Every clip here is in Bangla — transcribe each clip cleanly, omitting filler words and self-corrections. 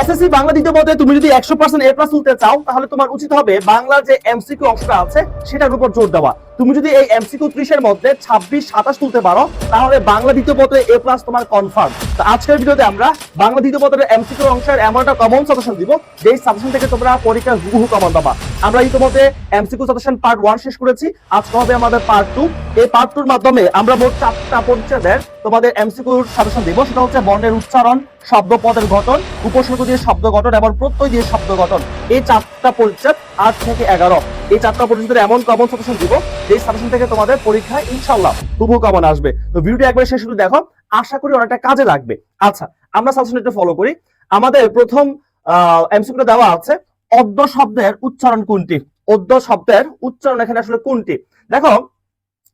এসএসসি বাংলা দ্বিতীয় পদে তুমি যদি 100% এ প্লাস তুলতে চাও তাহলে তোমার উচিত হবে বাংলার যে এমসিকিউ অংশটা আছে সেটার উপর জোর দেওয়া। তুমি যদি এই এমসিকিউ 30 এর মধ্যে 26 27 তুলতে পারো তাহলে বাংলা দ্বিতীয় পদে এ প্লাস তোমার কনফার্ম। তো আজকের ভিডিওতে আমরা বাংলা দ্বিতীয় পদের এমসিকিউ অংশের এমন একটা কমন সাজেশন দিব যেই সাজেশন থেকে তোমরা পরীক্ষার হুবহু কমন পাবা। আমরা ইতিমধ্যে এমসিকিউ সাজেশন পার্ট 1 শেষ করেছি, আজকে হবে আমাদের পার্ট 2। এই পার্ট 2 এর মাধ্যমে আমরা মোট 4টা পরিচ্ছেদের তোমাদের এমসিকিউ সাজেশন দিব। সেটা হচ্ছে বর্ণের উচ্চারণ, শব্দ পদের গঠন, উপসর্গ দিয়ে শব্দ গঠন এবং প্রত্যয় দিয়ে শব্দ গঠন। এই 4টা পরিচ্ছেদ 8 থেকে 11 এই 4টা পরিচ্ছেদের এমন কমন সাজেশন দিব যে সাজেশন থেকে তোমাদের পরীক্ষায় ইনশাআল্লাহ হুবহু কমন আসবে। তো ভিডিওটি একবার শেষ করে দেখো, আশা করি অনেকটা কাজে লাগবে। আচ্ছা, আমরা সাজেশন একটু ফলো করি। আমাদের প্রথম এমসিকিউটা দেওয়া আছে অদ্য শব্দের উচ্চারণ কোনটি। অদ্য শব্দের উচ্চারণ এখানে আসলে কোনটি? দেখো,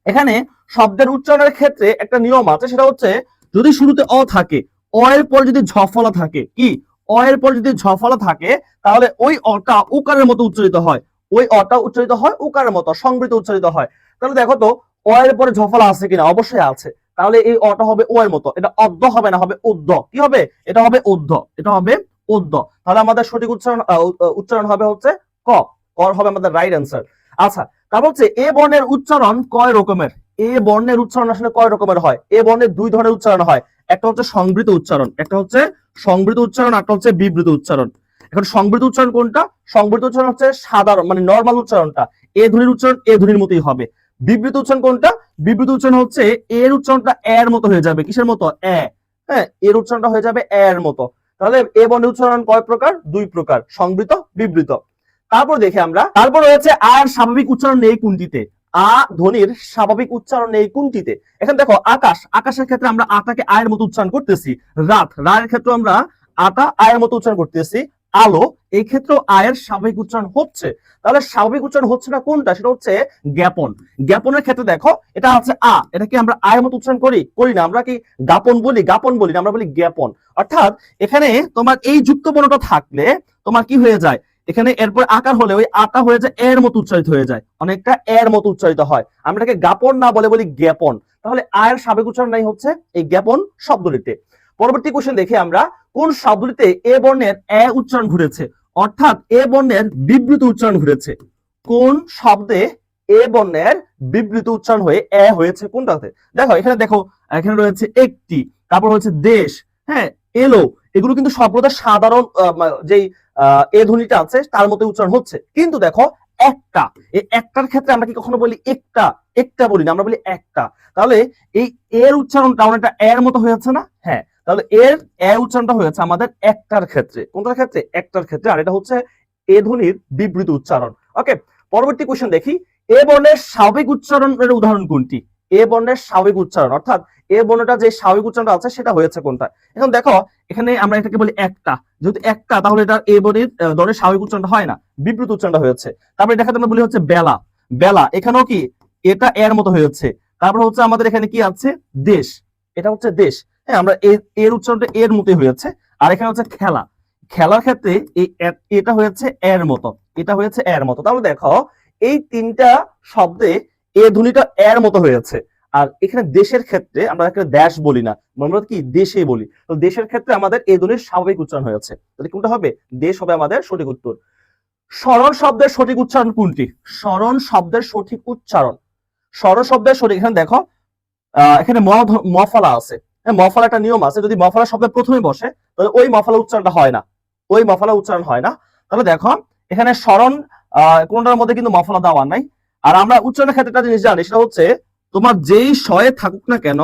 এখানে শব্দের উচ্চারণের ক্ষেত্রে একটা নিয়ম আছে, সেটা হচ্ছে যদি শুরুতে অ থাকে, অ এর পর যদি ঝফলা থাকে, কি অ এর পর যদি ঝফলা থাকে তাহলে ওই অটা উকারের মতো উচ্চারিত হয়। ওই অটা উচ্চারিত হয় উকারের মতো, সংবৃত উচ্চারিত হয়। তাহলে দেখো তো অ এর পরে ঝফলা আছে কিনা, অবশ্যই আছে। তাহলে এই অটা হবে ও এর মতো, এটা অদ্য হবে না, হবে উদ্ধ। কি হবে? এটা হবে উদ্ধ, এটা হবে উদ্ধ। তাহলে আমাদের সঠিক উচ্চারণ হবে হচ্ছে ক। ক হবে আমাদের রাইট অ্যান্সার। আচ্ছা, তারপর হচ্ছে এ বর্ণের উচ্চারণ কয় রকমের? এ বর্ণের উচ্চারণ আসলে কয় রকমের হয়? এ বর্ণের দুই ধরনের উচ্চারণ হয়, একটা হচ্ছে সংবৃত উচ্চারণ, একটা হচ্ছে সংবৃত উচ্চারণ, একটা হচ্ছে বিবৃত উচ্চারণ। এখন সংবৃত উচ্চারণ কোনটা? সংবৃত উচ্চারণ হচ্ছে সাধারণ মানে নরমাল উচ্চারণটা, এ ধ্বনির উচ্চারণ এ ধ্বনির মতোই হবে। বিবৃত উচ্চারণ কোনটা? বিবৃত উচ্চারণ হচ্ছে এর উচ্চারণটা এর মতো হয়ে যাবে। কিসের মতো? এ। হ্যাঁ, এর উচ্চারণটা হয়ে যাবে এর মতো। তাহলে এ বর্ণের উচ্চারণ কয় প্রকার? দুই প্রকার, সংবৃত, বিবৃত। তারপর দেখি আমরা, তারপর রয়েছে আর স্বাভাবিক উচ্চারণ নেই কোনটিতে? আ ধ্বনির স্বাভাবিক উচ্চারণ নেই কোনটিতে? এখন দেখো, আকাশ, আকাশের ক্ষেত্রে আমরা আটাকে আয়ের মতো উচ্চারণ করতেছি। রাত, রায়ের ক্ষেত্রে আমরা আটা আয়ের মতো উচ্চারণ করতেছি। আলো, এই ক্ষেত্রে আয়ের স্বাভাবিক উচ্চারণ হচ্ছে। তাহলে স্বাভাবিক উচ্চারণ হচ্ছে না কোনটা? সেটা হচ্ছে জ্ঞাপন। জ্ঞাপনের ক্ষেত্রে দেখো, এটা আছে আ, এটা কি আমরা আয়ের মতো উচ্চারণ করি? করি না। আমরা কি গাপন বলি? গাপন বলি না, আমরা বলি জ্ঞাপন। অর্থাৎ এখানে তোমার এই যুক্ত বর্ণটা থাকলে তোমার কি হয়ে যায়, এখানে এরপর আকার হলে ওই আটা হয়ে যায় এর মতো উচ্চারিত হয়ে যায়, অনেকটা এর মতো উচ্চারিত হয়। আমরা এটাকে গাপন না বলে বলি জ্ঞাপন। তাহলে আয়ের স্বাভাবিক উচ্চারণ নাই হচ্ছে এই জ্ঞাপন শব্দটিতে। পরবর্তী কোশ্চেন দেখি আমরা, কোন শব্দটিতে এ বর্ণের এ উচ্চারণ ঘুরেছে, অর্থাৎ এ বর্ণের বিবৃত উচ্চারণ ঘুরেছে? কোন শব্দে এ বর্ণের বিবৃত উচ্চারণ হয়ে এ হয়েছে কোনটাতে? দেখো এখানে, দেখো এখানে রয়েছে একটি, তারপর হচ্ছে দেশ, হ্যাঁ, এলো, এগুলো কিন্তু সর্বদা সাধারণ যেই এ ধ্বনিটা আছে তার মতো উচ্চারণ হচ্ছে। কিন্তু দেখো একটা, এই একটার ক্ষেত্রে আমরা কি কখনো বলি একটা? একটা বলি না, আমরা বলি একটা। তাহলে এই এর উচ্চারণটা অনেকটা এর মতো হয়েছে না? হ্যাঁ, তাহলে এর এ উচ্চারণটা হয়েছে আমাদের একটার ক্ষেত্রে। কোনটার ক্ষেত্রে? একটার ক্ষেত্রে। আর এটা হচ্ছে এ ধ্বনির বিবৃত উচ্চারণ। ওকে, পরবর্তী কোশ্চেন দেখি, এ বর্ণের স্বাভাবিক উচ্চারণের উদাহরণ কোনটি? এ বর্ণের স্বাভাবিক উচ্চারণ, অর্থাৎ এ বর্ণটা যে স্বাভাবিক উচ্চারণটা আছে সেটা হয়েছে কোনটা? এখন দেখো, এখানে আমরা এটাকে বলি একটা, যেহেতু একটা তাহলে এটা এ বর্ণের স্বাভাবিক উচ্চারণটা হয় না, বিবৃত উচ্চারণটা হয়েছে। তারপরে দেখাতে আমরা বলি হচ্ছে বেলা, বেলা, এখানেও কি এটা এর মতো হয়েছে। তারপর হচ্ছে আমাদের এখানে কি আছে? দেশ, এটা হচ্ছে দেশ। হ্যাঁ, আমরা এর উচ্চারণটা এর মতোই হয়েছে। আর এখানে হচ্ছে খেলা, খেলার ক্ষেত্রে এটা হয়েছে এর মতো, এটা হয়েছে এর মতো। তাহলে দেখো এই তিনটা শব্দে এ ধ্বনিটা এর মতো হয়েছে। আর এখানে দেশের ক্ষেত্রে আমরা এখানে দেশ বলি না, আমরা কি দেশে বলি। তো দেশের ক্ষেত্রে আমাদের এ ধ্বনির স্বাভাবিক উচ্চারণ হয়েছে। তাহলে কোনটা হবে? দেশ হবে আমাদের সঠিক উত্তর। স্মরণ শব্দের সঠিক উচ্চারণ কোনটি? স্মরণ শব্দের সঠিক উচ্চারণ, স্মরণ শব্দের সঠিক, এখানে দেখো এখানে মফলা আছে। হ্যাঁ, মফলা একটা নিয়ম আছে, যদি মফলা শব্দের প্রথমে বসে তাহলে ওই মফলা উচ্চারণটা হয় না, ওই মফলা উচ্চারণ হয় না। তাহলে দেখো এখানে স্মরণ কোনটার মধ্যে কিন্তু মফলা দেওয়া নাই। আর আমরা উচ্চারণের ক্ষেত্রে একটা জিনিস জানি, সেটা হচ্ছে তোমার যেই শয়ে থাকুক না কেন,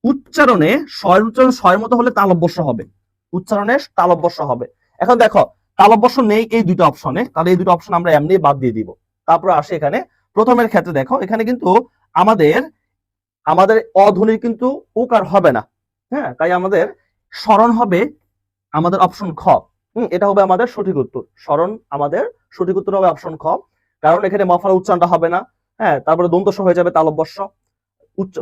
উচ্চারণে শয়ের উচ্চারণ শয়ের মতো হলে তালব্যস্য হবে, উচ্চারণে তালব্যস্য হবে। এখন দেখো তালব্যস্য নেই এই দুটো অপশনে, তাহলে এই দুটো অপশন আমরা এমনি বাদ দিয়ে দিব। তারপর আসে এখানে প্রথমের ক্ষেত্রে, দেখো এখানে কিন্তু আমাদের আমাদের অধ্বনির কিন্তু উকার হবে না। হ্যাঁ, তাই আমাদের স্মরণ হবে আমাদের অপশন খ। এটা হবে আমাদের সঠিক উত্তর। স্মরণ আমাদের সঠিক উত্তর হবে অপশন খ, কারণ এখানে মফলা উচ্চারণটা হবে না। হ্যাঁ, তারপরে দন্তস্ব হয়ে যাবে তালব্যস্য,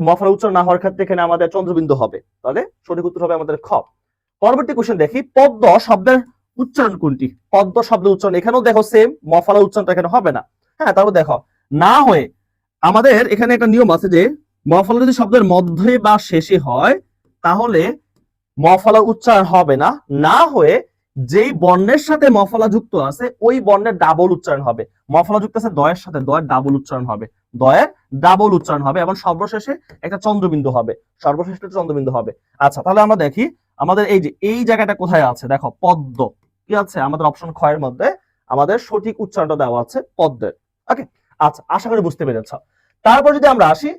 মফলা উচ্চারণ না হওয়ার ক্ষেত্রে এখানে আমাদের চন্দ্রবিন্দু হবে। তাহলে সঠিক উত্তর হবে আমাদের খ। পরবর্তী কোশ্চেন দেখি, পদ্ম শব্দের উচ্চারণ কোনটি? পদ্ম শব্দের উচ্চারণ, এখানেও দেখো সেম, মফলা উচ্চারণটা এখানে হবে না। হ্যাঁ, তারপর দেখো না হয়ে, আমাদের এখানে একটা নিয়ম আছে যে মফলা যদি শব্দের মধ্যে বা শেষে হয় তাহলে মফলা উচ্চারণ হবে না। না হয়ে যেই বর্ণের সাথে মফলা যুক্ত আছে ওই বর্ণের ডাবল উচ্চারণ হবে। মফলা যুক্ত আছে দয়ের সাথে, দয়ের ডাবল উচ্চারণ হবে, দয়ের ডাবল উচ্চারণ হবে এবং সর্বশেষে একটা চন্দ্রবিন্দু হবে, সর্বশেষে একটা চন্দ্রবিন্দু হবে। আচ্ছা, তাহলে আমরা দেখি আমাদের এই যে এই জায়গাটা কোথায় আছে, দেখো পদ্ম কি আছে আমাদের অপশন খ এর মধ্যে, আমাদের সঠিক উচ্চারণটা দেওয়া আছে পদ্মের। ওকে, আচ্ছা, আশা করি বুঝতে পেরেছ। তারপর যদি আমরা আসি,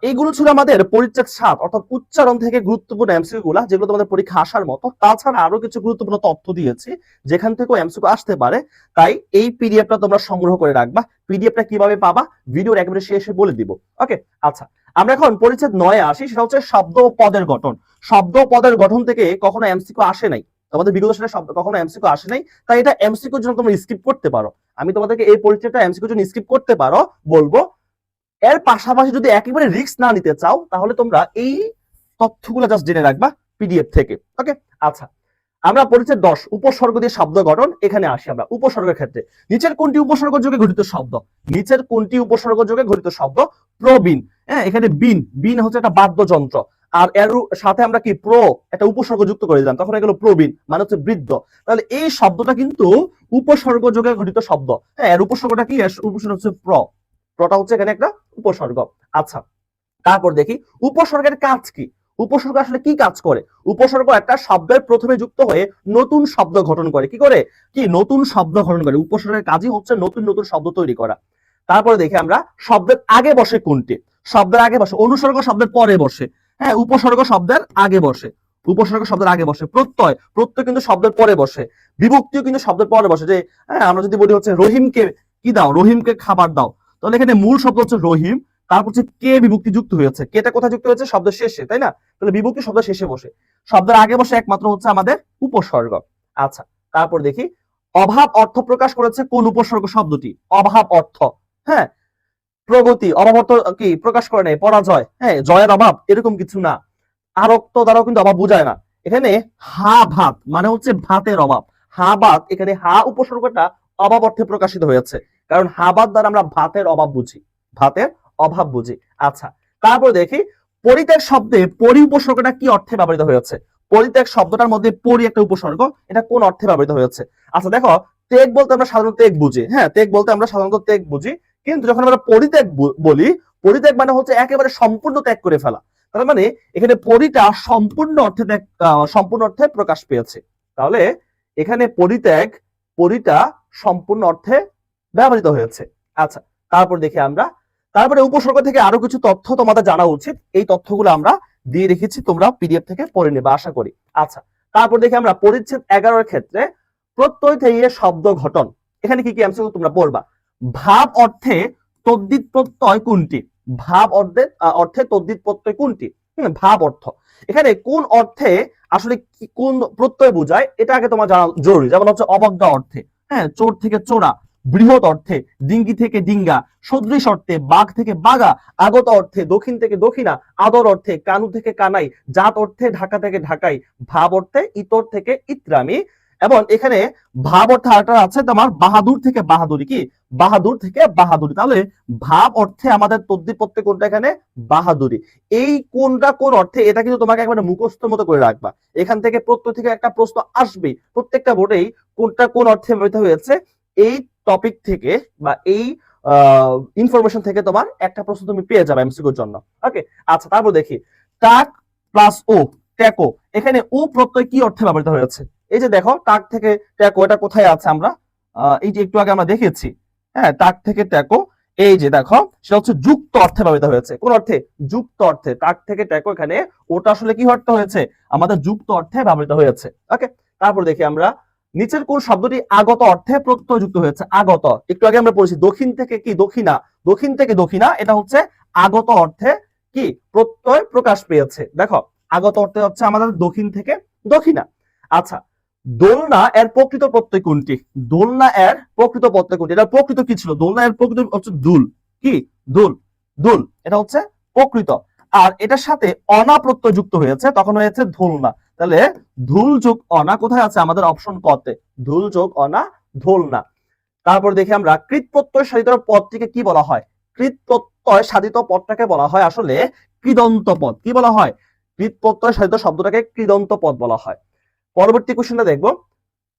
এইগুলো ছিল আমাদের পরিচ্ছেদ 7 অর্থাৎ উচ্চারণ থেকে গুরুত্বপূর্ণ এমসিকিউ গুলা, যেগুলো তোমাদের পরীক্ষা আসার মতো। তাছাড়া আরো কিছু গুরুত্বপূর্ণ তথ্য দিয়েছি যেখান থেকেও এমসিকিউ আসতে পারে, তাই এই পিডিএফটা তোমরা সংগ্রহ করে রাখবা। পিডিএফটা কিভাবে পাবা ভিডিওর একেবারে শেষে বলে দিব। ওকে, আচ্ছা, আমরা এখন পরিচ্ছেদ 9 আসি, সেটা হচ্ছে শব্দ ও পদের গঠন। শব্দ ও পদের গঠন থেকে কখনো এমসিকিউ আসে নাই, তোমাদের বিগত সালের শব্দ কখনো এমসিকিউ আসে নাই, তাই এটা এমসিকিউর জন্য তোমরা স্কিপ করতে পারো। আমি তোমাদেরকে এই পরিচ্ছেদটা এমসিকিউর জন্য স্কিপ করতে পারো বলবো। এর পাশাপাশি যদি একেবারে রিস্ক না নিতে চাও তাহলে তোমরা এই তথ্যগুলো জাস্ট জেনে রাখবা পিডিএফ থেকে। ওকে, আচ্ছা, আমরা পরিচ্ছেদ 10 উপসর্গ দিয়ে শব্দ গঠন, এখানে আসি আমরা উপসর্গের ক্ষেত্রে। নিচের কোনটি উপসর্গ যোগে গঠিত শব্দ? নিচের কোনটি উপসর্গ যোগে গঠিত শব্দ? প্রবীণ। হ্যাঁ, এখানে বিন, বিন হচ্ছে একটা বাদ্যযন্ত্র, আর এর সাথে আমরা কি প্রো একটা উপসর্গ যুক্ত করে দিলাম, তখন এগুলো প্রবীণ মানে হচ্ছে বৃদ্ধ। তাহলে এই শব্দটা কিন্তু উপসর্গ যোগে গঠিত শব্দ। হ্যাঁ, এর উপসর্গটা কি? উপসর্গ হচ্ছে প্র, প্রটা হচ্ছে এখানে একটা উপসর্গ। আচ্ছা, তারপর দেখি উপসর্গের কাজ কি। উপসর্গ আসলে কি কাজ করে? উপসর্গ একটা শব্দের প্রথমে যুক্ত হয়ে নতুন শব্দ গঠন করে। কি করে? কি নতুন শব্দ গঠন করে। উপসর্গের কাজই হচ্ছে নতুন নতুন শব্দ তৈরি করা। তারপরে দেখি আমরা শব্দের আগে বসে কোনটি। শব্দের আগে বসে, অনুসর্গ শব্দের পরে বসে। হ্যাঁ, উপসর্গ শব্দের আগে বসে, উপসর্গ শব্দের আগে বসে। প্রত্যয়, প্রত্যয় কিন্তু শব্দের পরে বসে। বিভক্তিও কিন্তু শব্দের পরে বসে। যে হ্যাঁ, আমরা যদি বলি হচ্ছে রহিমকে কি দাও, রহিমকে খাবার দাও, তাহলে এখানে মূল শব্দ হচ্ছে রহিম, তারপর হচ্ছে কে বিভক্তি যুক্ত হয়েছে। কেটা কোথায় যুক্ত হয়েছে? শব্দের শেষে, তাই না? তাহলে বিভক্তি শব্দের শেষে বসে, শব্দের আগে বসে একমাত্র হচ্ছে আমাদের উপসর্গ। আচ্ছা, তারপর দেখি অভাব অর্থ প্রকাশ করেছে কোন উপসর্গ শব্দটি? অভাব অর্থ। হ্যাঁ, প্রগতি, অভাব অর্থ কি প্রকাশ করে নাই? পরাজয়। হ্যাঁ, জয়ের অভাব এরকম কিছু না। আরক্ত দ্বারাও কিন্তু অভাব বোঝায় না। এখানে হা ভাত মানে হচ্ছে ভাতের অভাব। হা ভাত, এখানে হা উপসর্গটা অভাব অর্থে প্রকাশিত হয়েছে, কারণ হা ভাত দ্বারা আমরা ভাতের অভাব বুঝি, ভাতের অভাব বুঝি। আচ্ছা, তারপর দেখি পরিত্যাগ শব্দে পরি উপসর্গটা কি অর্থে ব্যবহৃত হয়েছে? পরিত্যাগ শব্দটার মধ্যে পরি একটা উপসর্গ, এটা কোন অর্থে ব্যবহৃত হয়েছে? আচ্ছা, দেখো ত্যাগ বলতে আমরা সাধারণত ত্যাগ বুঝি। হ্যাঁ, ত্যাগ বলতে আমরা সাধারণত ত্যাগ বুঝি, কিন্তু যখন আমরা পরিত্যাগ বলি, পরিত্যাগ মানে হচ্ছে একেবারে সম্পূর্ণ ত্যাগ করে ফেলা। তার মানে এখানে পরিটা সম্পূর্ণ অর্থে সম্পূর্ণ অর্থে প্রকাশ পেয়েছে। তাহলে এখানে পরিত্যাগ, পরিটা সম্পূর্ণ অর্থে ব্যবহৃত হয়েছে। আচ্ছা, তারপর দেখি আমরা, তারপরে উপসর্গ থেকে আরো কিছু তথ্য তোমাদের জানা উচিত। এই তথ্যগুলো আমরা দিয়ে রেখেছি, তোমরা পিডিএফ থেকে পড়ে নেবে আশা করি। আচ্ছা, তারপর দেখি আমরা পরিচ্ছেদ 11 এর ক্ষেত্রে প্রত্যয় থেকে শব্দ গঠন। এখানে কি কি এমসিকিউ তোমরা পড়বা? ভাব অর্থে তদ্ধিত প্রত্যয় কোনটি? ভাব অর্থে তদ্ধিত প্রত্যয় কোনটি? ভাব অর্থ, এখানে কোন অর্থে আসলে কোন প্রত্যয় বোঝায় এটা আগে তোমার জানা জরুরি। যেমন হচ্ছে অবজ্ঞা অর্থে, হ্যাঁ, চোর থেকে চোরা। বৃহৎ অর্থে, ডিঙ্গি থেকে ডিঙ্গা। সদৃশ অর্থে, বাঘ থেকে বাগা। আগত অর্থে, দক্ষিণ থেকে দক্ষিণা। আদর অর্থে, কানু থেকে কানাই। জাত অর্থে, ঢাকা থেকে ঢাকাই। ভাব অর্থে, ইতর থেকে ইত্রামি। এবং এখানে ভাব অর্থে আরেকটা আছে তোমার বাহাদুর থেকে বাহাদুরি। কি? বাহাদুর থেকে বাহাদুরি। তাহলে ভাব অর্থে আমাদের তদ্ধিত প্রত্যয় কোনটা? এখানে বাহাদুরি। এই কোনটা কোন অর্থে, এটা কিন্তু তোমাকে একবারে মুখস্থ মতো করে রাখবা। এখান থেকে প্রত্যয় থেকে একটা প্রশ্ন আসবে প্রত্যেকটা বোর্ডেই, কোনটা কোন অর্থে ব্যবহৃত হয়েছে। এই টপিক থেকে বা এই ইনফরমেশন থেকে তোমার একটা প্রশ্ন তুমি পেয়ে যাবে এমসিকিউর জন্য। ওকে, আচ্ছা, তারপর দেখি টাক প্লাস ও, ট্যাকো। এখানে ও প্রত্যয় কি অর্থে ব্যবহৃত হয়েছে? এই যে দেখো টাক থেকে ট্যাকো, এটা কোথায় আছে? আমরা এই যে একটু আগে আমরা দেখেছি। হ্যাঁ, টাক থেকে ট্যাকো, এই যে দেখো সেটা হচ্ছে যুক্ত অর্থে ব্যবহৃত হয়েছে। কোন অর্থে? যুক্ত অর্থে। টাক থেকে ট্যাকো, এখানে ওটা আসলে কি অর্থে হয়েছে? আমাদের যুক্ত অর্থে ব্যবহৃত হয়েছে। ওকে, তারপর দেখি আমরা নিচের কোন শব্দটি আগত অর্থে প্রত্যয় যুক্ত হয়েছে? আগত, একটু আগে আমরা পড়েছি দক্ষিণ থেকে কি দক্ষিণা, দক্ষিণ থেকে দক্ষিণা, এটা হচ্ছে আগত অর্থে কি প্রত্যয় প্রকাশ পেয়েছে। দেখো আগত অর্থে হচ্ছে আমাদের দক্ষিণ থেকে দক্ষিণা। আচ্ছা, দোলনা এর প্রকৃত প্রত্যয় কোনটি? দোলনা এর প্রকৃত প্রত্যয় কোনটি? এটা প্রকৃত কি ছিল? দোলনা এর প্রকৃত হচ্ছে দুল। কি? দুল, দুল, এটা হচ্ছে প্রকৃত। আর এটার সাথে অনা প্রত্যয় যুক্ত হয়েছে, তখন হয়েছে ধোলনা। তাহলে ধুল যোগ অনা কোথায় আছে? আমাদের অপশন ক তে। ধুল যোগ অনা, ধোলনা। তারপর দেখি আমরা কৃত প্রত্যয় সাধিত পদটিকে কি বলা হয়? কৃত প্রত্যয় সাধিত পদটাকে বলা হয় আসলে কৃদন্ত পদ। কি বলা হয়? কৃত প্রত্যয় সাধিত শব্দটাকে কৃদন্ত পদ বলা হয়। পরবর্তী কোশ্চেনটা দেখবো,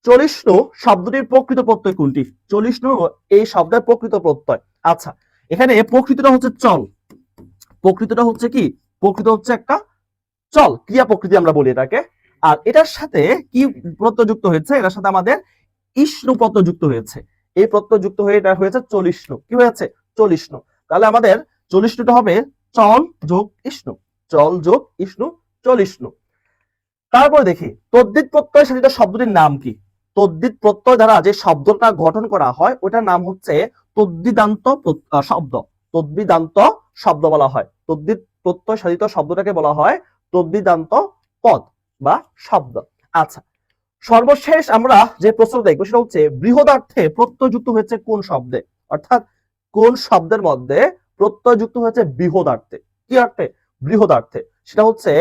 চলিষ্ণু শব্দটির প্রকৃত প্রত্যয় কোনটি? চলিষ্ণু এই শব্দের প্রকৃত প্রত্যয়। আচ্ছা, এখানে প্রকৃতটা হচ্ছে চল, প্রকৃতটা হচ্ছে কি? প্রকৃত হচ্ছে একটা চল, ক্রিয়া প্রকৃতি আমরা বলি এটাকে। আর এটার সাথে কি প্রত্যয় যুক্ত হয়েছে? এটার সাথে আমাদের ইষ্ণু প্রত্যয় যুক্ত হয়েছে। এই প্রত্যয় যুক্ত হয়ে এটা হয়েছে চলিষ্ণু। কি হয়েছে? চলিষ্ণু। তাহলে আমাদের চলিষ্ণুটা হবে চল যোগ ইষ্ণু, চল যোগ ইষ্ণু, চলিষ্ণু। তারপরে দেখি তদ্ধিত প্রত্যয় সাধিত শব্দটির নাম কি? তদ্ধিত প্রত্যয় দ্বারা যে শব্দটা গঠন করা হয় ওটার নাম হচ্ছে তদ্বিদান্ত শব্দ। তদ্বিদান্ত শব্দ বলা হয়। তদ্ধিত প্রত্যয় সাধিত শব্দটাকে বলা হয় তদ্বিদান্ত পদ বা শব্দ। আচ্ছা, সর্বশেষ আমরা যে প্রশ্ন দেখবো সেটা হচ্ছে বৃহদার্থে প্রত্যয় যুক্ত হয়েছে কোন শব্দে? অর্থাৎ কোন শব্দের মধ্যে প্রত্যয় যুক্ত হয়েছে বৃহদার্থে? কি অর্থে? বৃহদার্থে। সেটা হচ্ছে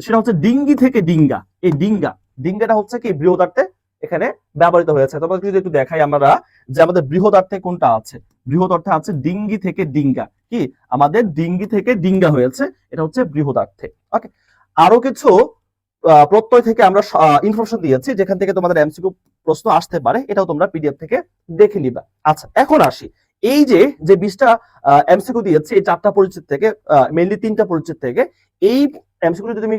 সেটা হচ্ছে ডিঙ্গি থেকে ডিঙ্গা। এই ডিঙ্গা, ডিঙ্গাটা হচ্ছে কি বৃহদার্থে এখানে ব্যবহৃত হয়েছে। তোমাদের যদি একটু দেখাই আমরা যে আমাদের বৃহদার্থে কোনটা আছে। বৃহদার্থে আছে ডিঙ্গি থেকে ডিঙ্গা। কি আমাদের ডিঙ্গি থেকে ডিঙ্গা হয়েছে, এটা হচ্ছে বৃহদার্থে। ওকে, আরো কিছু প্রত্যয় থেকে আমরা ইনফরমেশন দিয়েছি যেখান থেকে তোমাদের এমসিকিউ প্রশ্ন আসতে পারে, এটাও তোমরা পিডিএফ থেকে দেখে নিবা। আচ্ছা, এখন আসি এই যে 20টা এমসিকিউ দিয়েছি এই 4টা পরিচ্ছেদ থেকে, মেইনলি 3টা পরিচ্ছেদ থেকে, এই এমসিকিউ যদি তুমি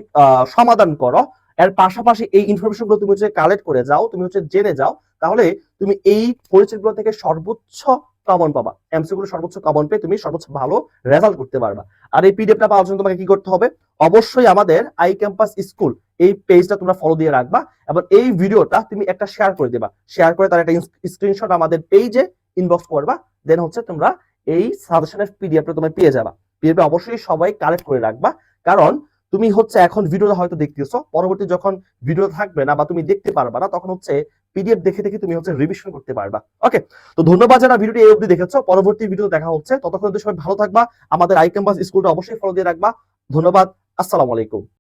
সমাধান করো, এর পাশাপাশি এই ইনফরমেশন গুলো তুমি হচ্ছে কালেক্ট করে যাও, তুমি হচ্ছে জেনে যাও, তাহলে তুমি এই পরিচ্ছেদগুলো থেকে সর্বোচ্চ কমন পাবা। এমসিকিউ গুলো সর্বোচ্চ কমন পেয়ে তুমি সর্বোচ্চ ভালো রেজাল্ট করতে পারবা। আর এই পিডিএফটা পাওয়ার জন্য তোমাকে কি করতে হবে? অবশ্যই আমাদের আই ক্যাম্পাস স্কুল এই পেজটা তোমরা ফলো দিয়ে রাখবা এবং এই ভিডিওটা তুমি একটা শেয়ার করে দিবা। শেয়ার করে তার একটা স্ক্রিনশট আমাদের পেজে ইনবক্স করবা। দেন হচ্ছে তোমরা এই সাজেশনের পিডিএফটা তোমরা পেয়ে যাবা। পিডিএফটা অবশ্যই সবাই কালেক্ট করে রাখবা, কারণ তুমি হচ্ছে এখন ভিডিওটা হয়তো দেখতেছো, পরবর্তী যখন ভিডিও থাকবে না বা তুমি দেখতে পারবা না, তখন হচ্ছে পিডিএফ দেখে দেখে তুমি হচ্ছে রিভিশন করতে পারবা। ওকে, তো ধন্যবাদ যারা ভিডিওটি এই অবধি দেখেছো। পরবর্তী ভিডিও দেখা হচ্ছে, ততক্ষণ সবাই ভালো থাকবা। আমাদের আই ক্যাম্পাস স্কুলটা অবশ্যই ফলো দিয়ে রাখবা। ধন্যবাদ। আসসালামু আলাইকুম।